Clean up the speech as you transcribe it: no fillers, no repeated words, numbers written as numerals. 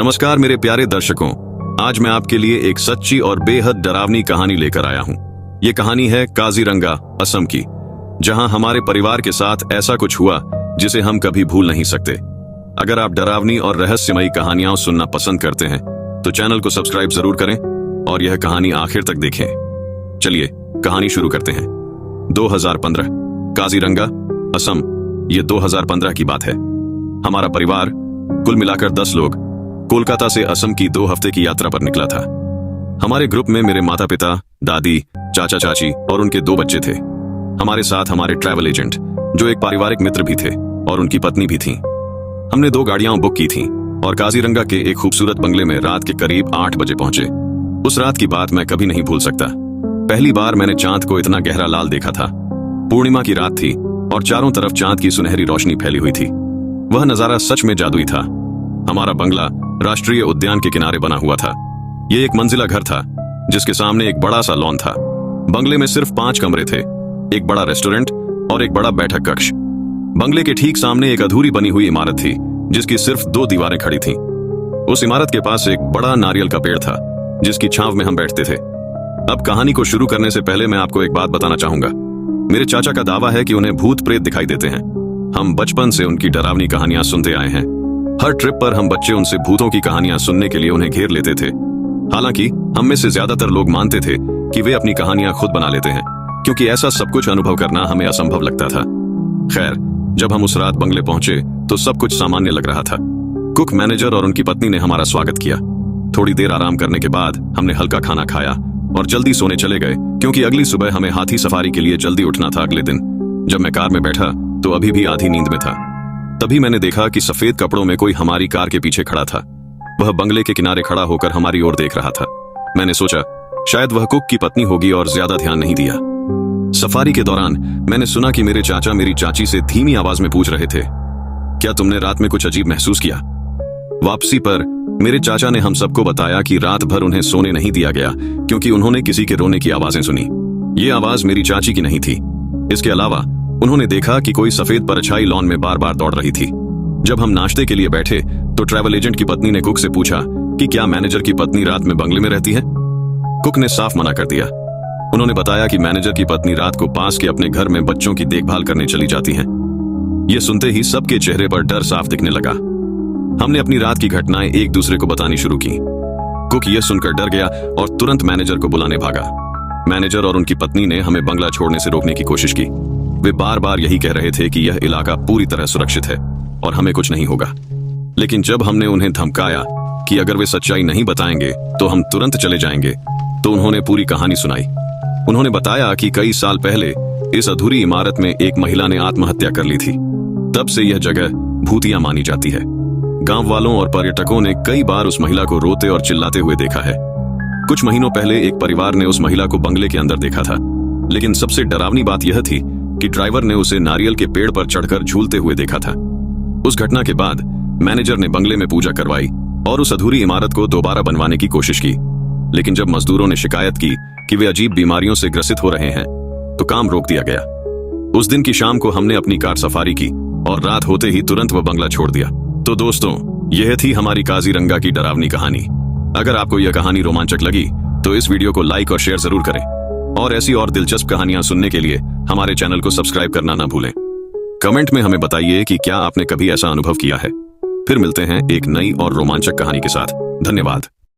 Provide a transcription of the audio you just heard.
नमस्कार मेरे प्यारे दर्शकों, आज मैं आपके लिए एक सच्ची और बेहद डरावनी कहानी लेकर आया हूँ। ये कहानी है काजीरंगा, असम की, जहाँ हमारे परिवार के साथ ऐसा कुछ हुआ जिसे हम कभी भूल नहीं सकते। अगर आप डरावनी और रहस्यमयी कहानियां सुनना पसंद करते हैं तो चैनल को सब्सक्राइब जरूर करें और यह कहानी आखिर तक देखें। चलिए कहानी शुरू करते हैं। 2015 काजीरंगा, असम। ये 2015 की बात है। हमारा परिवार कुल मिलाकर 10 लोग कोलकाता से असम की 2 हफ्ते की यात्रा पर निकला था। हमारे ग्रुप में मेरे माता पिता, दादी, चाचा चाची और उनके 2 बच्चे थे। हमारे साथ हमारे ट्रैवल एजेंट, जो एक पारिवारिक मित्र भी थे, और उनकी पत्नी भी थी। हमने 2 गाड़ियां बुक की थीं और काजीरंगा के एक खूबसूरत बंगले में रात के करीब 8 बजे पहुंचे। उस रात की बात मैं कभी नहीं भूल सकता। पहली बार मैंने चांद को इतना गहरा लाल देखा था। पूर्णिमा की रात थी और चारों तरफ चांद की सुनहरी रोशनी फैली हुई थी। वह नजारा सच में जादुई था। हमारा बंगला राष्ट्रीय उद्यान के किनारे बना हुआ था। ये एक मंजिला घर था जिसके सामने एक बड़ा सा लॉन था। बंगले में सिर्फ 5 कमरे थे, एक बड़ा रेस्टोरेंट और एक बड़ा बैठक कक्ष। बंगले के ठीक सामने एक अधूरी बनी हुई इमारत थी जिसकी सिर्फ 2 दीवारें खड़ी थीं। उस इमारत के पास एक बड़ा नारियल का पेड़ था जिसकी छांव में हम बैठते थे। अब कहानी को शुरू करने से पहले मैं आपको एक बात बताना चाहूंगा। मेरे चाचा का दावा है कि उन्हें भूत प्रेत दिखाई देते हैं। हम बचपन से उनकी डरावनी कहानियां सुनते आए हैं। हर ट्रिप पर हम बच्चे उनसे भूतों की कहानियां सुनने के लिए उन्हें घेर लेते थे। हालांकि हम में से ज्यादातर लोग मानते थे कि वे अपनी कहानियां खुद बना लेते हैं, क्योंकि ऐसा सब कुछ अनुभव करना हमें असंभव लगता था। खैर, जब हम उस रात बंगले पहुंचे तो सब कुछ सामान्य लग रहा था। कुक, मैनेजर और उनकी पत्नी ने हमारा स्वागत किया। थोड़ी देर आराम करने के बाद हमने हल्का खाना खाया और जल्दी सोने चले गए, क्योंकि अगली सुबह हमें हाथी सफारी के लिए जल्दी उठना था अगले दिन। जब मैं कार में बैठा तो अभी भी आधी नींद में था। तभी मैंने देखा कि सफेद कपड़ों में कोई हमारी कार के पीछे खड़ा था। वह बंगले के किनारे खड़ा होकर हमारी ओर देख रहा था। मैंने सोचा शायद वह कुक की पत्नी होगी और ज्यादा ध्यान नहीं दिया। सफारी के दौरान मैंने सुना कि मेरे चाचा मेरी चाची से धीमी आवाज में पूछ रहे थे, क्या तुमने रात में कुछ अजीब महसूस किया? वापसी पर मेरे चाचा ने हम सबको बताया कि रात भर उन्हें सोने नहीं दिया गया क्योंकि उन्होंने किसी के रोने की आवाजें सुनी। ये आवाज मेरी चाची की नहीं थी। इसके अलावा उन्होंने देखा कि कोई सफेद परछाई लॉन में बार बार दौड़ रही थी। जब हम नाश्ते के लिए बैठे तो ट्रैवल एजेंट की पत्नी ने कुक से पूछा कि क्या मैनेजर की पत्नी रात में बंगले में रहती है। कुक ने साफ मना कर दिया। उन्होंने बताया कि मैनेजर की पत्नी रात को पास के अपने घर में बच्चों की देखभाल करने चली जाती हैं। ये सुनते ही सबके चेहरे पर डर साफ दिखने लगा। हमने अपनी रात की घटनाएं एक दूसरे को बतानी शुरू की। कुक ये सुनकर डर गया और तुरंत मैनेजर को बुलाने भागा। मैनेजर और उनकी पत्नी ने हमें बंगला छोड़ने से रोकने की कोशिश की। वे बार बार यही कह रहे थे कि यह इलाका पूरी तरह सुरक्षित है और हमें कुछ नहीं होगा। लेकिन जब हमने उन्हें धमकाया कि अगर वे सच्चाई नहीं बताएंगे तो हम तुरंत चले जाएंगे, तो उन्होंने पूरी कहानी सुनाई। उन्होंने बताया कि कई साल पहले इस अधूरी इमारत में एक महिला ने आत्महत्या कर ली थी। तब से यह जगह भूतिया मानी जाती है। गांव वालों और पर्यटकों ने कई बार उस महिला को रोते और चिल्लाते हुए देखा है। कुछ महीनों पहले एक परिवार ने उस महिला को बंगले के अंदर देखा था, लेकिन सबसे डरावनी बात यह थी कि ड्राइवर ने उसे नारियल के पेड़ पर चढ़कर झूलते हुए देखा था। उस घटना के बाद मैनेजर ने बंगले में पूजा करवाई और उस अधूरी इमारत को दोबारा बनवाने की कोशिश की। लेकिन जब मजदूरों ने शिकायत की कि वे अजीब बीमारियों से ग्रसित हो रहे हैं, तो काम रोक दिया गया। उस दिन की शाम को हमने अपनी कार सफारी की और रात होते ही तुरंत वह बंगला छोड़ दिया। तो दोस्तों, यह थी हमारी काजीरंगा की डरावनी कहानी। अगर आपको यह कहानी रोमांचक लगी तो इस वीडियो को लाइक और शेयर जरूर करें, और ऐसी और दिलचस्प कहानियां सुनने के लिए हमारे चैनल को सब्सक्राइब करना ना भूलें। कमेंट में हमें बताइए कि क्या आपने कभी ऐसा अनुभव किया है। फिर मिलते हैं एक नई और रोमांचक कहानी के साथ। धन्यवाद।